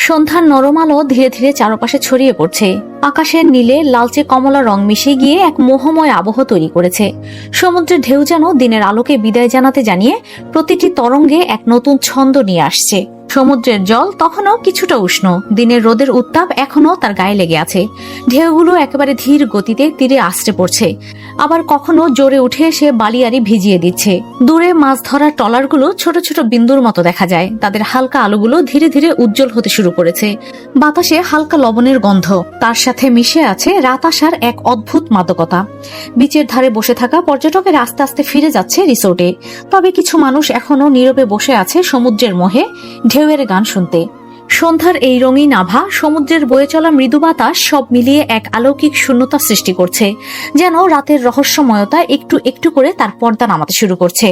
সন্ধ্যার নরম আলো ধীরে ধীরে চারপাশে ছড়িয়ে পড়ছে। আকাশের নীলে লালচে কমলা রং মিশে গিয়ে এক মোহময় আবহ তৈরি করেছে। সমুদ্রের ঢেউ যেন দিনের আলোকে বিদায় জানাতে জানিয়ে প্রতিটি তরঙ্গে এক নতুন ছন্দ নিয়ে আসছে। সমুদ্রের জল তখনও কিছুটা উষ্ণ, দিনের রোদের উত্তাপ এখনো তার গায়ে লেগে আছে। ঢেউগুলো একেবারে ধীর গতিতে তীরে আছড়ে পড়ছে, আবার কখনো জোরে উঠে এসে বালিয়াড়ি ভিজিয়ে দিচ্ছে। দূরে মাছ ধরার ট্রলারগুলো ছোট ছোট বিন্দুর মতো দেখা যায়, তাদের হালকা আলোগুলো ধীরে ধীরে উজ্জ্বল হতে শুরু করেছে। বাতাসে হালকা লবণের গন্ধ, তার সাথে মিশে আছে রাত আসার এক অদ্ভুত মাদকতা। বিচের ধারে বসে থাকা পর্যটকের আস্তে আস্তে ফিরে যাচ্ছে রিসোর্টে, তবে কিছু মানুষ এখনো নীরবে বসে আছে সমুদ্রের মোহে, ঢেউয়ের গান শুনতে। সন্ধ্যার এই রঙিন আভা, সমুদ্রের বয়ে চলা মৃদু বাতাস সব মিলিয়ে এক অলৌকিক শূন্যতা সৃষ্টি করছে, যেন রাতের রহস্যময়তা একটু একটু করে তার পর্দা নামাতে শুরু করছে।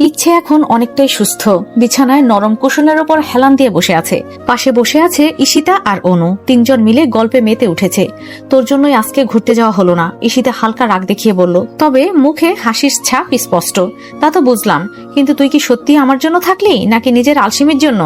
ইচ্ছে এখন অনেকটাই সুস্থ, বিছানায় নরম কুশনের ওপর হেলান দিয়ে বসে আছে। পাশে বসে আছে ঈশিতা আর অনু, তিনজন মিলে গল্পে মেতে উঠেছে। তোর জন্যই আজকে ঘুরতে যাওয়া হলো না, ঈশিতা হালকা রাগ দেখিয়ে বলল, তবে মুখে হাসির ছাপ স্পষ্ট। তা তো বুঝলাম, কিন্তু তুই কি সত্যি আমার জন্য থাকলি নাকি নিজের আলসেমির জন্য?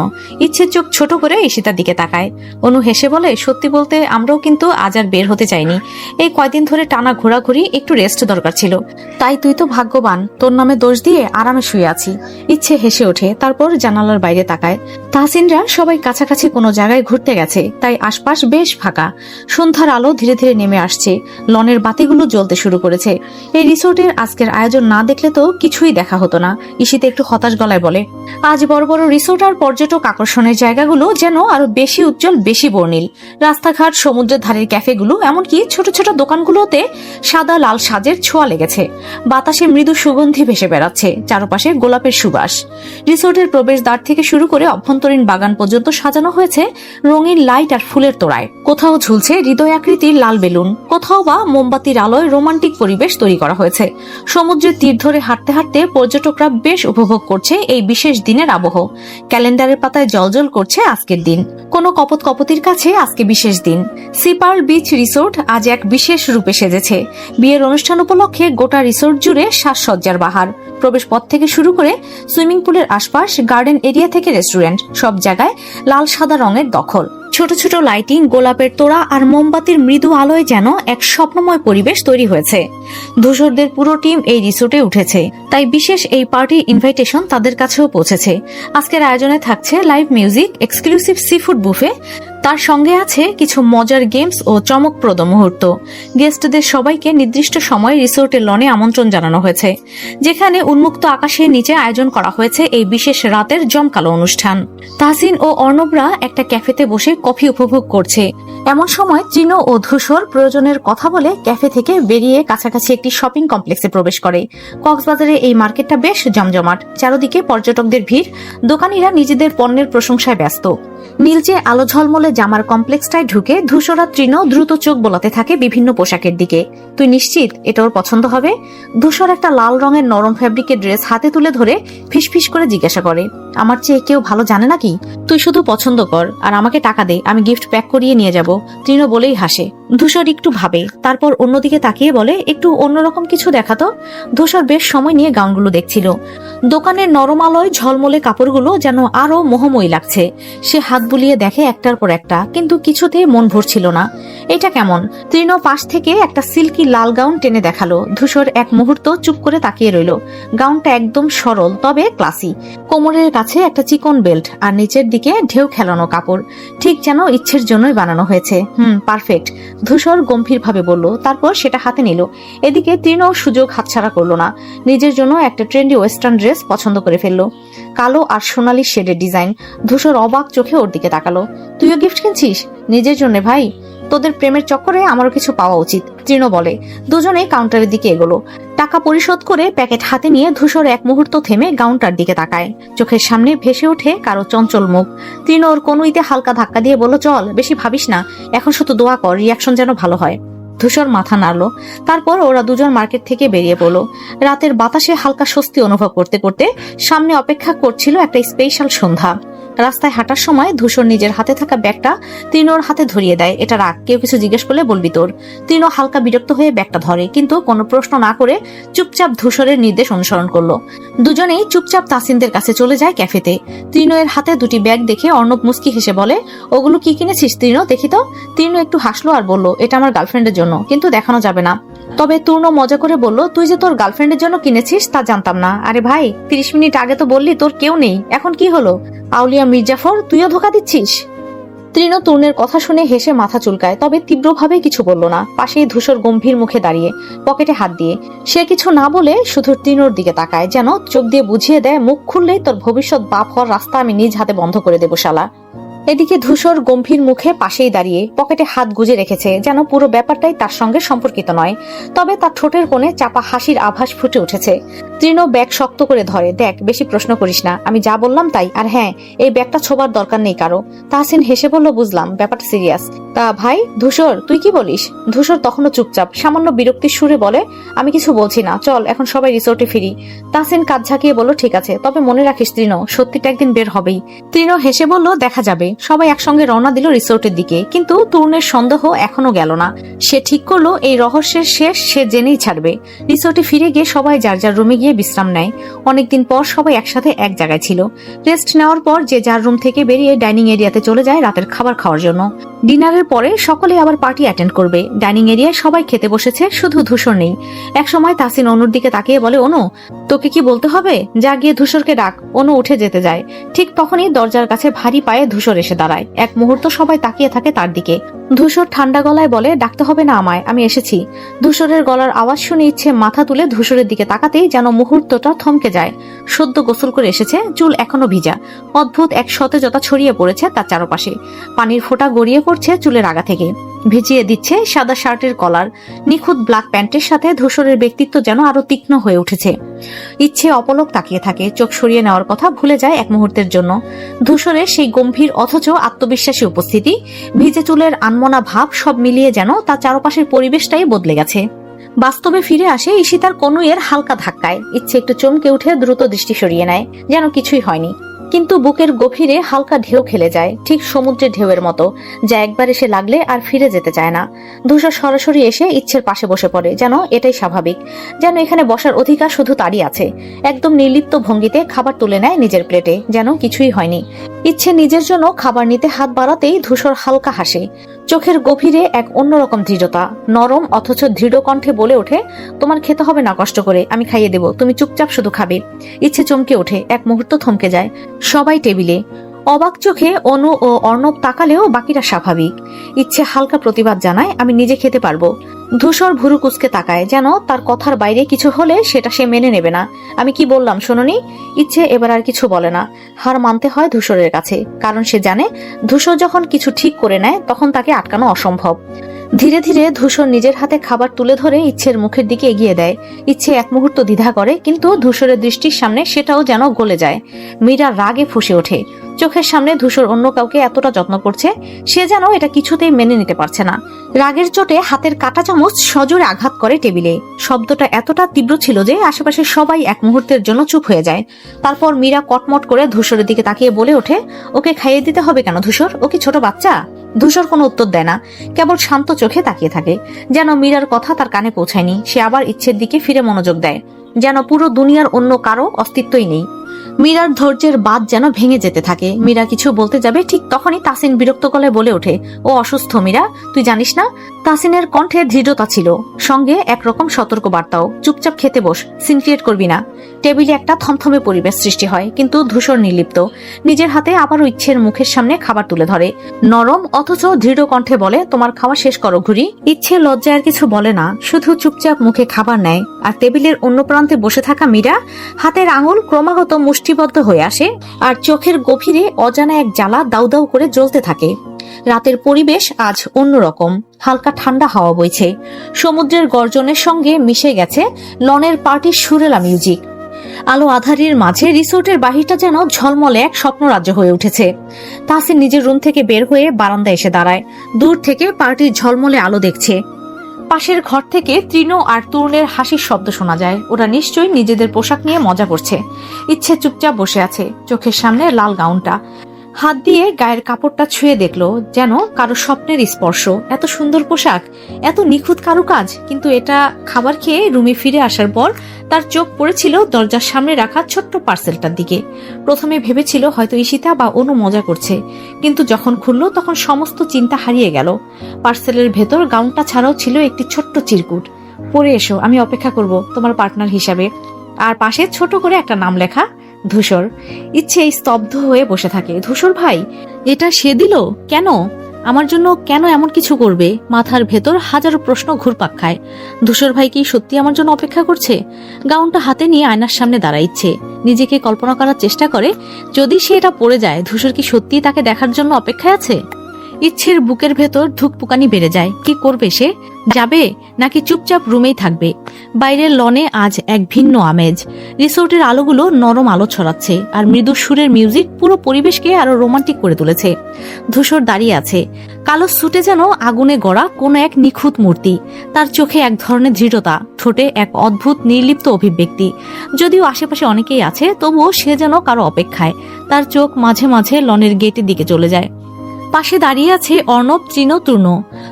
ইচ্ছে চোখ ছোট করে ঈশিতার দিকে তাকায়। অনু হেসে বলে, সত্যি বলতে আমরাও কিন্তু আজ আর বের হতে চাইনি। এই কয়দিন ধরে টানা ঘোরাঘুরি, একটু রেস্ট দরকার ছিল। তাই তুই তো ভাগ্যবান, তোর নামে দোষ দিয়ে আরামে শুয়ে আছি। ইচ্ছে হেসে ওঠে, তারপর জানালার বাইরে তাকায়। তাহসিনরা সবাই কাছাকাছি কোনো জায়গায় ঘুরতে গেছে, তাই আশপাশ বেশ ফাঁকা। সন্ধ্যার আলো ধীরে ধীরে নেমে আসছে, লনের বাতিগুলো জ্বলতে শুরু করেছে। এই রিসোর্টের আজকের আয়োজন না দেখলে তো কিছুই দেখা হতো না। ঈশিতা একটু হতাশ গলায় বলে, আজ বড় বড় রিসোর্ট আর পর্যটক আকর্ষণের জায়গাগুলো যেন আরো বেশি উজ্জ্বল, বেশি বর্ণিল। রাস্তাঘাট, সমুদ্রের ধারের ক্যাফেগুলো, এমনকি ছোট ছোট দোকানগুলোতে সাদা লাল সাজের ছোঁয়া লেগেছে। বাতাসে মৃদু সুগন্ধি ভেসে বেড়াচ্ছে, চারপাশে গোলাপের সুবাস। রিসোর্টের প্রবেশদ্বার থেকে শুরু করে অভ্যন্তরীণ বাগান পর্যন্ত সাজানো হয়েছে রঙিন লাইট আর ফুলের তোড়ায়। কোথাও ঝুলছে হৃদয় আকৃতির লাল বেলুন, কোথাও বা মোমবাতির আলোয় রোমান্টিক পরিবেশ তৈরি করা হয়েছে। সমুদ্রের তীর ধরে হাঁটতে হাঁটতে পর্যটকরা বেশ উপভোগ করছে এই বিশেষ দিনের আবহ। ক্যালেন্ডারের পাতায় জলজল করছে আজকের দিন, কোন কপত কপতির কাছে আজকে বিশেষ দিন। সিপার্ল বিচ রিসোর্ট আজ এক বিশেষ রূপে সেজেছে। বিয়ের অনুষ্ঠান উপলক্ষে গোটা রিসোর্ট জুড়ে সাজসজ্জার বাহার। প্রবেশ পথ থেকে শুরু করে সুইমিং পুলের আশপাশ, গার্ডেন এরিয়া থেকে রেস্টুরেন্ট, সব জায়গায় লাল সাদা রঙের দখল। ছোট ছোট লাইটিং, গোলাপের তোড়া আর মোমবাতির মৃদু আলোয় যেন এক স্বপ্নময় পরিবেশ তৈরি হয়েছে। ধূসরদের পুরো টিম এই রিসোর্টে উঠেছে, তাই বিশেষ এই পার্টির ইনভাইটেশন তাদের কাছেও পৌঁছেছে। আজকের আয়োজনে থাকছে live music, exclusive sea food buffet, তার সঙ্গে আছে কিছু মজার গেমস ও চমকপ্রদ মুহূর্ত। গেস্টদের সবাইকে নির্দিষ্ট সময়ে রিসোর্টের লনে আমন্ত্রণ জানানো হয়েছে, যেখানে উন্মুক্ত আকাশের নিচে আয়োজন করা হয়েছে এই বিশেষ রাতের জমকালো অনুষ্ঠান। তাহসিন ও অর্ণবরা একটা ক্যাফেতে বসে কফি উপভোগ করছে। এমন সময় চিনো ও ধূসর প্রয়োজনের কথা বলে ক্যাফে থেকে বেরিয়ে কাছাকাছি একটি শপিং কমপ্লেক্সে প্রবেশ করে। কক্সবাজারে এই মার্কেটটা বেশ জমজমাট, চারদিকে পর্যটকদের ভিড়, দোকানিরা নিজেদের পণ্যের প্রশংসায় ব্যস্ত। নীলচে আলো ঝলমলে জামার কমপ্লেক্সটায় ঢুকে ধূসরা তৃণ দ্রুত চোখ বোলাতে থাকে বিভিন্ন পোশাকের দিকে। তুই নিশ্চিত এটা ওর পছন্দ হবে? ধূসর একটা লাল রঙের নরম ফ্যাব্রিকের ড্রেস হাতে তুলে ধরে ফিসফিস করে জিজ্ঞাসা করে, আমার চেয়ে কেউ ভালো জানে নাকি? তুই শুধু পছন্দ কর আর আমাকে টাকা দে, আমি গিফট প্যাক করিয়ে নিয়ে যাব। তৃণ বলেই হাসে। ধূসর একটু ভাবে, তারপর অন্যদিকে তাকিয়ে বলে, একটু অন্যরকম কিছু দেখাতো। ধূসর বেশ সময় নিয়ে গাউনগুলো দেখছিল। দোকানের নরম আলোয় ঝলমলে কাপড়গুলো যেন আরো মোহময়ী লাগছে। সে হাত বুলিয়ে দেখে একটার পর একটা, কিন্তু কিছুতেই মন ভরছিল না। এটা কেমন? তৃণ পাশ থেকে একটা সিল্কি লাল গাউন টেনে দেখালো। ধূসর এক মুহূর্ত চুপ করে তাকিয়ে রইল। গাউনটা একদম সরল তবে ক্লাসি, কোমরের কাছে একটা চিকন বেল্ট আর নিচের দিকে ঢেউ খেলানো কাপড়, ঠিক যেন ইচ্ছের জন্যই বানানো হয়েছে। পারফেক্ট, ধূসর গম্ভীর ভাবে বলল, তারপর সেটা হাতে নিল। এদিকে তৃণ সুযোগ হাতছাড়া করলো না, নিজের জন্য একটা ট্রেন্ডি ওয়েস্টার্ন ড্রেস পছন্দ করে ফেললো, কালো আর সোনালী শেডের ডিজাইন। ধূসর অবাক চোখে ওর দিকে তাকালো। তুইও গিফট কিনছিস? নিজের জন্য ভাই, তোদের প্রেমের চক্করে আমারও কিছু পাওয়া উচিত, তৃণ বলে। দুজনে কাউন্টারের দিকে এগোলো। টাকা পরিশোধ করে প্যাকেট হাতে নিয়ে ধূসর এক মুহূর্ত থেমে কাউন্টার দিকে তাকায়। চোখের সামনে ভেসে ওঠে কারো চঞ্চল মুখ। তৃণ ওর কনুইতে হালকা ধাক্কা দিয়ে বলল, চল, বেশি ভাবিস না, এখন শুধু দোয়া কর রিয়াকশন যেন ভালো হয়। ধূসর মাথা নাড়ল। তারপর ওরা দুজন মার্কেট থেকে বেরিয়ে পড়ল। রাতের বাতাসে হালকা স্বস্তি অনুভব করতে করতে সামনে অপেক্ষা করছিল একটা স্পেশাল সন্ধ্যা। রাস্তায় হাঁটার সময় ধূসর নিজের হাতে থাকা ব্যাগটা তৃণর হাতে ধরিয়ে দেয়। এটা রাখ, কেউ কিছু জিজ্ঞেস করলে বলবি তোর। তৃণ হালকা বিরক্ত হয়ে ব্যাগটা ধরে, কিন্তু কোনো প্রশ্ন না করে চুপচাপ ধূসরের নির্দেশ অনুসরণ করলো। দুজনেই চুপচাপ তাসিনদের কাছে চলে যায় ক্যাফেতে। তৃণের হাতে দুটি ব্যাগ দেখে অর্ণব মুস্কি হেসে বলে, ওগুলো কি কিনেছিস তৃণ, দেখি তো। তৃণ একটু হাসলো আর বলল, এটা আমার গার্লফ্রেন্ডের জন্য, কিন্তু দেখানো যাবে না। তবে তূর্ণ মজা করে বলল, তুই যে তোর গার্লফ্রেন্ডের জন্য কিনেছিস তা জানতাম না। আরে ভাই, 30 মিনিট আগে তো বললি তোর কেউ নেই, এখন কি হলো? আউলিয়া মির্জাফর, তুইও ধোকা দিচ্ছিস? তৃণ তূর্ণের কথা শুনে হেসে মাথা চুলকায়, তবে তীব্রভাবে কিছু বলল না। পাশেই ধূসর গম্ভীর মুখে দাঁড়িয়ে, পকেটে হাত দিয়ে। সে কিছু না বলে শুধু তৃণর দিকে তাকায়, যেন চোখ দিয়ে বুঝিয়ে দেয়, মুখ খুললেই তোর ভবিষ্যৎ বাপ হওয়ার রাস্তা আমি নিজ হাতে বন্ধ করে দেবো শালা। এদিকে ধূসর গম্ভীর মুখে পাশেই দাঁড়িয়ে পকেটে হাত গুজে রেখেছে, যেন পুরো ব্যাপারটাই তার সঙ্গে সম্পর্কিত নয়। তবে তার ঠোঁটের কোণে চাপা হাসির আভাস ফুটে উঠেছে। তৃণ ব্যাগ শক্ত করে ধরে, দেখ বেশি প্রশ্ন করিস না, আমি যা বললাম তাই। আর হ্যাঁ, এই ব্যাগটা ছোবার দরকার নেই কারো। তাহসিন হেসে বলল, বুঝলাম, ব্যাপারটা সিরিয়াস। তা ভাই ধূসর, তুই কি বলিস? ধূসর তখনও চুপচাপ, সামান্য বিরক্তির সুরে বলে, আমি কিছু বলছি না, চল এখন সবাই রিসোর্টে ফিরি। তাহসিন কাঁধ ঝাঁকিয়ে বলল, ঠিক আছে, তবে মনে রাখিস তৃণ, সত্যিটা একদিন বের হবেই। তৃণ হেসে বলল, দেখা যাবে। সবাই একসঙ্গে রওনা দিল রিসোর্টের দিকে, কিন্তু তূর্ণের সন্দেহ এখনো গেল না। সে ঠিক করলো এই রহস্যের শেষ সে জেনেই ছাড়বে। রিসোর্টে ফিরে গিয়ে সবাই যার যার রুমে গিয়ে বিশ্রাম নেয়। অনেকদিন পর সবাই একসাথে এক জায়গায় ছিল। রেস্ট নেওয়ার পর যে যার রুম থেকে বেরিয়ে ডাইনিং এরিয়াতে চলে যায় রাতের খাবার খাওয়ার জন্য। ডিনারের পরে সকলে আবার পার্টি অ্যাটেন্ড করবে। ডাইনিং এরিয়ায় সবাই খেতে বসেছে, শুধু ধূসর নেই। একসময় তাসিন অনুর দিকে তাকিয়ে বলে, অনু তোকে কি বলতে হবে? যা গিয়ে ধূসরকে ডাক। অনু উঠে যেতে যায়, ঠিক তখনই দরজার কাছে ভারী পায়ে ধূসর এসে দাঁড়ায়। এক মুহূর্ত সবাই তাকিয়ে থাকে তার দিকে। ধূসর ঠান্ডা গলায় বলে, ডাকতে হবে না আমায়, আমি এসেছি। ধূসরের গলার আওয়াজ শুনে ইচ্ছে মাথা তুলে ধূসরের দিকে তাকাতেই যেন মুহূর্তটা থমকে যায়। সদ্য গোসল করে এসেছে, চুল এখনো ভিজা। অদ্ভুত এক সতেজতা ছড়িয়ে পড়েছে তার চারপাশে। পানির ফোঁটা গড়িয়ে পড়ছে চুলের আগা থেকে, ভিজিয়ে দিচ্ছে সাদা শার্টের কলার। নিখুঁত ব্ল্যাক প্যান্টের সাথে ধূসরের ব্যক্তিত্ব যেন আরো তীক্ষ্ণ হয়ে উঠেছে। ইচ্ছে অপলক তাকিয়ে থাকে, চোখ সরিয়ে নেওয়ার কথা ভুলে যায় এক মুহূর্তের জন্য। ধূসরের সেই গম্ভীর অথচ আত্মবিশ্বাসী উপস্থিতি, ভিজে চুলের আনমনা ভাব, সব মিলিয়ে যেন তার চারপাশের পরিবেশটাই বদলে গেছে। বাস্তবে ফিরে আসে ঈশিতার কনুইয়ের হালকা ধাক্কায়। ইচ্ছে একটু চমকে উঠে দ্রুত দৃষ্টি সরিয়ে নেয়, যেন কিছুই হয়নি। কিন্তু বুকের গভীরে হালকা ঢেউ খেলে যায়, ঠিক সমুদ্রের ঢেউয়ের মতো, যা একবার এসে লাগলে আর ফিরে যেতে চায় না। ধূসর সরাসরি এসে ইচ্ছের পাশে বসে পড়ে, যেন এটাই স্বাভাবিক, যেন এখানে বসার অধিকার শুধু তারই আছে। একদম নির্লিপ্ত ভঙ্গিতে খাবার তুলে নেয় নিজের প্লেটে, যেন কিছুই হয়নি। ইচ্ছে নিজের জন্য খাবার নিতে হাত বাড়াতেই ধূসর হালকা হাসে। চোখের গভীরে এক অন্যরকম দৃঢ়তা, নরম অথচ দৃঢ় কণ্ঠে বলে ওঠে, তোমার খেতে হবে না কষ্ট করে, আমি খাইয়ে দেব, তুমি চুপচাপ শুধু খাবে। ইচ্ছে চমকে ওঠে, এক মুহূর্ত থমকে যায়। সবাই টেবিলে অবাক চোখে। অনু ও অর্ণব তাকালেও বাকিরা স্বাভাবিক। ইচ্ছে হালকা প্রতিবাদ জানায়, আমি নিজে খেতে পারবো। ধূসর ভুরু কুচকে তাকায়, যেন তার কথার বাইরে কিছু হলে সেটা সে মেনে নেবে না। আমি কি বললাম শোনোনি? ইচ্ছে এবার আর কিছু বলে না। হার মানতে হয় ধূসরের কাছে, কারণ সে জানে ধূসর যখন কিছু ঠিক করে নেয় তখন তাকে আটকানো অসম্ভব। ধীরে ধীরে ধূসর নিজের হাতে খাবার তুলে ধরে ইচ্ছের মুখের দিকে এগিয়ে দেয়। ইচ্ছে এক মুহূর্ত দ্বিধা করে, কিন্তু ধূসরের দৃষ্টির সামনে সেটাও যেন গলে যায়। মীরা রাগে ফুঁসে ওঠে। চোখের সামনে ধূসর অন্য কাউকে এতটা যত্ন করছে, সে যেন এটা কিছুতেই মেনে নিতে পারছে না। রাগের চোটে হাতের কাঁটা চামচ সজোরে আঘাত করে টেবিলে। শব্দটা এতটা তীব্র ছিল যে আশেপাশে সবাই এক মুহূর্তের জন্য চুপ হয়ে যায়। তারপর মীরা কটমট করে ধূসরের দিকে তাকিয়ে বলে ওঠে, ওকে খাইয়ে দিতে হবে কেন ধূসর? ও কি ছোট বাচ্চা? ধূসর কোনো উত্তর দেয় না, কেবল শান্ত চোখে তাকিয়ে থাকে, যেন মীরার কথা তার কানে পৌঁছায়নি। সে আবার ইচ্ছের দিকে ফিরে মনোযোগ দেয়, যেন পুরো দুনিয়ার অন্য কারো অস্তিত্বই নেই। মীরার ধৈর্যের বাঁধ যেন ভেঙে যেতে থাকে। মীরা কিছু বলতে যাবে, ঠিক তখনই তাসিন বিরক্ত গলায় বলে ওঠে, ও অসুস্থ মীরা, তুই জানিস না? তাসিনের কণ্ঠে দৃঢ়তা ছিল, সঙ্গে একরকম সতর্ক বার্তাও। চুপচাপ খেতে বস, সিন ক্রিয়েট করবি না। টেবিলে একটা থমথমে পরিবেশ সৃষ্টি হয়, কিন্তু ধূসর নির্লিপ্ত। নিজের হাতে আবারও ইচ্ছের মুখের সামনে খাবার তুলে ধরে, নরম অথচ দৃঢ় কণ্ঠে বলে, তোমার খাওয়া শেষ করো ঘুরি। ইচ্ছে লজ্জায় আর কিছু বলে না, শুধু চুপচাপ মুখে খাবার নেয়। আর টেবিলের অন্য প্রান্তে বসে থাকা মীরা হাতের আঙুল ক্রমাগত মুষ্টিবদ্ধ হয়ে আসে, আর চোখের গভীরে অজানা এক জ্বালা দাউ দাউ করে জ্বলতে থাকে। রাতের পরিবেশ আজ অন্যরকম। হালকা ঠান্ডা হাওয়া বইছে, সমুদ্রের গর্জনের সঙ্গে মিশে গেছে লনের পার্টির সুরেলা মিউজিক। আলো আধারির মাঝে রিসোর্টের বাহিরটা যেন ঝলমলে এক স্বপ্নরাজ্য হয়ে উঠেছে। তাসিন নিজের রুম থেকে বের হয়ে বারান্দায় এসে দাঁড়ায়, দূর থেকে পার্টির ঝলমলে আলো দেখছে। পাশের ঘর থেকে তৃণ আর তরুণের হাসির শব্দ শোনা যায়। ওরা নিশ্চয়ই নিজেদের পোশাক নিয়ে মজা করছে। ইচ্ছে চুপচাপ বসে আছে, চোখের সামনে লাল গাউনটা। হাত দিয়ে গায়ের কাপড়টা ছুঁয়ে দেখলো, যেন কারো স্বপ্নের স্পর্শ। এত সুন্দর পোশাক, এত নিখুঁত কারুকাজ। কিন্তু এটা খাবার খেয়ে রুমে ফিরে আসার পর তার চোখ পড়েছিল দরজার সামনে রাখা ছোট্ট পার্সেলটার দিকে। প্রথমে ভেবেছিল হয়তো ঈশিতা বা অনু মজা করছে, কিন্তু যখন খুললো তখন সমস্ত চিন্তা হারিয়ে গেল। পার্সেলের ভেতর গাউনটা ছাড়াও ছিল একটি ছোট্ট চিরকুট। পরে এসো, আমি অপেক্ষা করব তোমার পার্টনার হিসাবে। আর পাশে ছোট করে একটা নাম লেখা, ধূসর। ইচ্ছে স্তব্ধ হয়ে বসে থাকে। ধূসর ভাই, এটা সে দিল কেন? আমার জন্য কেন এমন কিছু করবে? মাথার ভেতর হাজারো প্রশ্ন ঘুরপাক খায়। ধূসর ভাই কি সত্যি আমার জন্য অপেক্ষা করছে? গাউনটা হাতে নিয়ে আয়নার সামনে দাঁড়াইছে। নিজেকে কল্পনা করার চেষ্টা করে, যদি সে এটা পড়ে যায়, ধূসর কি সত্যি তাকে দেখার জন্য অপেক্ষায় আছে? ইচ্ছের বুকের ভেতর ধুকপুকানি বেড়ে যায়। কি করবে সে? যাবে নাকি চুপচাপ রুমেই থাকবে? বাইরের লনে আজ এক ভিন্ন আমেজ। রিসোর্টের আলোগুলো নরম আলো ছড়াচ্ছে, আর মৃদু সুরের মিউজিক পুরো পরিবেশকে আরো রোমান্টিক করে তুলেছে। ধূসর দাঁড়িয়ে আছে, কালো সুটে যেন আগুনে গড়া কোনো এক নিখুঁত মূর্তি। তার চোখে এক ধরনের দৃঢ়তা, ঠোঁটে এক অদ্ভুত নির্লিপ্ত অভিব্যক্তি। যদিও আশেপাশে অনেকেই আছে, তবুও সে যেন কারো অপেক্ষায়। তার চোখ মাঝে মাঝে লনের গেটের দিকে চলে যায়। পাশে দাঁড়িয়ে আছে অর্ণব, তৃণ, তূর্ণ।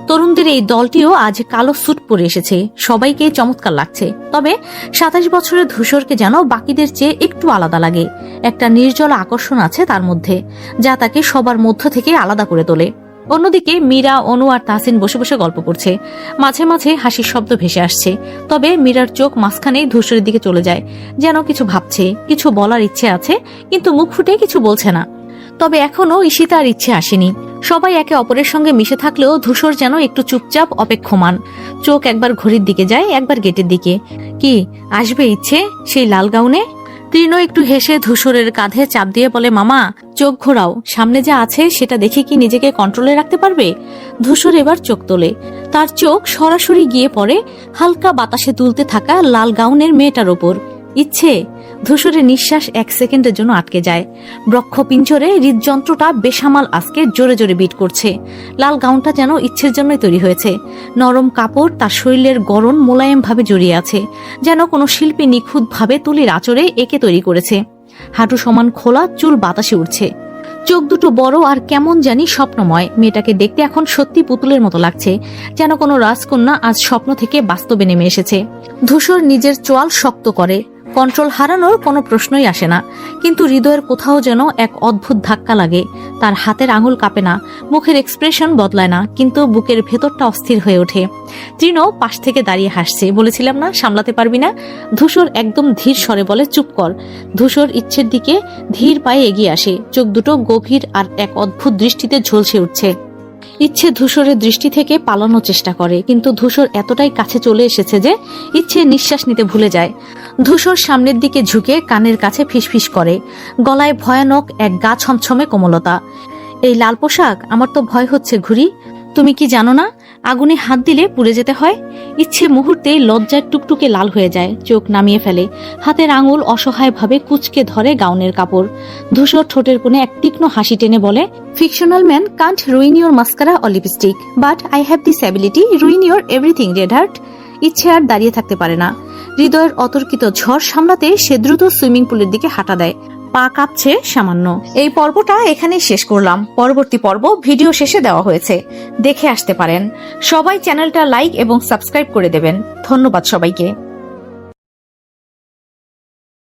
তরুণদের এই দলটিও আজ কালো স্যুট পরে এসেছে। সবাইকে চমৎকার লাগছে। তবে 27 বছরের ধূসরকে যেন বাকিদের চেয়ে একটু আলাদা লাগে। একটা নির্জল আকর্ষণ আছে তার মধ্যে, যা তাকে সবার মধ্য থেকে আলাদা করে তোলে। অন্যদিকে মীরা, অনু আর তাহসিন বসে বসে গল্প করছে। মাঝে মাঝে হাসির শব্দ ভেসে আসছে। তবে মীরার চোখ মাঝখানেই ধূসরের দিকে চলে যায়, যেন কিছু ভাবছে, কিছু বলার ইচ্ছে আছে, কিন্তু মুখ ফুটে কিছু বলছে না। তবে এখনো ঈশিতার ইচ্ছে আসেনি। সবাই একে অপরের সঙ্গে মিশে থাকলেও ধূসর যেন একটু চুপচাপ অপেক্ষমান। চোখ একবার ঘড়ির দিকে যায়, একবার গেটের দিকে। কি আসবে ইচ্ছে সেই লাল গাউনে? তৃণ একটু হেসে ধূসরের কাঁধে চাপ দিয়ে বলে, মামা চোখ ঘোরাও, সামনে যা আছে সেটা দেখে কি নিজেকে কন্ট্রোলে রাখতে পারবে? ধূসর এবার চোখ তোলে। তার চোখ সরাসরি গিয়ে পড়ে হালকা বাতাসে দুলতে থাকা লাল গাউনের মেয়েটার ওপর। ইচ্ছে। ধূসরের নিঃশ্বাস 1 সেকেন্ডের জন্য আটকে যায়। বৃক্ষ পিঞ্জরে হৃদযন্ত্রটা বেসামাল আজকে জোরে জোরে বিট করছে। লাল গাউনটা যেন ইচ্ছের জন্যই তৈরি হয়েছে। নরম কাপড় তার শরীরের গড়ন মোলায়েম ভাবে জড়িয়ে আছে, যেন কোনো শিল্পী নিখুঁত ভাবে তুলির আঁচড়ে একে তৈরি করেছে। হাঁটু সমান খোলা, চুল বাতাসে উঠছে। চোখ দুটো বড় আর কেমন জানি স্বপ্নময়। মেয়েটাকে দেখতে এখন সত্যি পুতুলের মতো লাগছে, যেন কোনো রাজকন্যা আজ স্বপ্ন থেকে বাস্তবে নেমে এসেছে। ধূসর নিজের চোয়াল শক্ত করে। কন্ট্রোল হারানোর কোনো প্রশ্নই আসে না, কিন্তু হৃদয়ের কোথাও যেন এক অদ্ভুত ধাক্কা লাগে। তার হাতের আঙুল কাঁপে না, মুখের এক্সপ্রেশন বদলায় না, কিন্তু বুকের ভেতরটা অস্থির হয়ে ওঠে। তৃণ পাশ থেকে দাঁড়িয়ে হাসছে। বলেছিলাম না সামলাতে পারবি না? ধূসর একদম ধীর স্বরে বলে, চুপ কর। ধূসর ইচ্ছের দিকে ধীর পায়ে এগিয়ে আসে। চোখ দুটো গভীর আর এক অদ্ভুত দৃষ্টিতে ঝলসে উঠছে। ইচ্ছে ধূসরের দৃষ্টি থেকে পালানোর চেষ্টা করে, কিন্তু ধূসর এতটাই কাছে চলে এসেছে যে ইচ্ছে নিঃশ্বাস নিতে ভুলে যায়। ধূসর সামনের দিকে ঝুঁকে কানের কাছে ফিসফিস করে, গলায় ভয়ানক এক গা ছমছমে কোমলতা। এই লাল পোশাক, আমার তো ভয় হচ্ছে ঘুরি। তুমি কি জানো না আগুনে হাত দিলে পুড়ে যেতে হয়? ইচ্ছে মুহূর্তে লজ্জায় টুকটুকে লাল হয়ে যায়, চোখ নামিয়ে ফেলে। হাতের আঙুল অসহায়ভাবে কুঁচকে ধরে গাউনের কাপড়। ধূসর ঠোঁটের কোণে এক তীক্ষ্ণ হাসি টেনে বলে, fictional man can't ruin your mascara or lipstick, but I have this ability ruin your everything red heart. ইচ্ছে আর দাঁড়িয়ে থাকতে পারে না। হৃদয়ের অতর্কিত ঝড় সামলাতে সে দ্রুত সুইমিং পুলের দিকে হাঁটা দেয়। পা কাঁপছে সামান্য। এই পর্বটা এখানেই শেষ করলাম। পরবর্তী পর্ব ভিডিও শেষে দেওয়া হয়েছে, দেখে আসতে পারেন। সবাই চ্যানেলটা লাইক এবং সাবস্ক্রাইব করে দেবেন। ধন্যবাদ সবাইকে।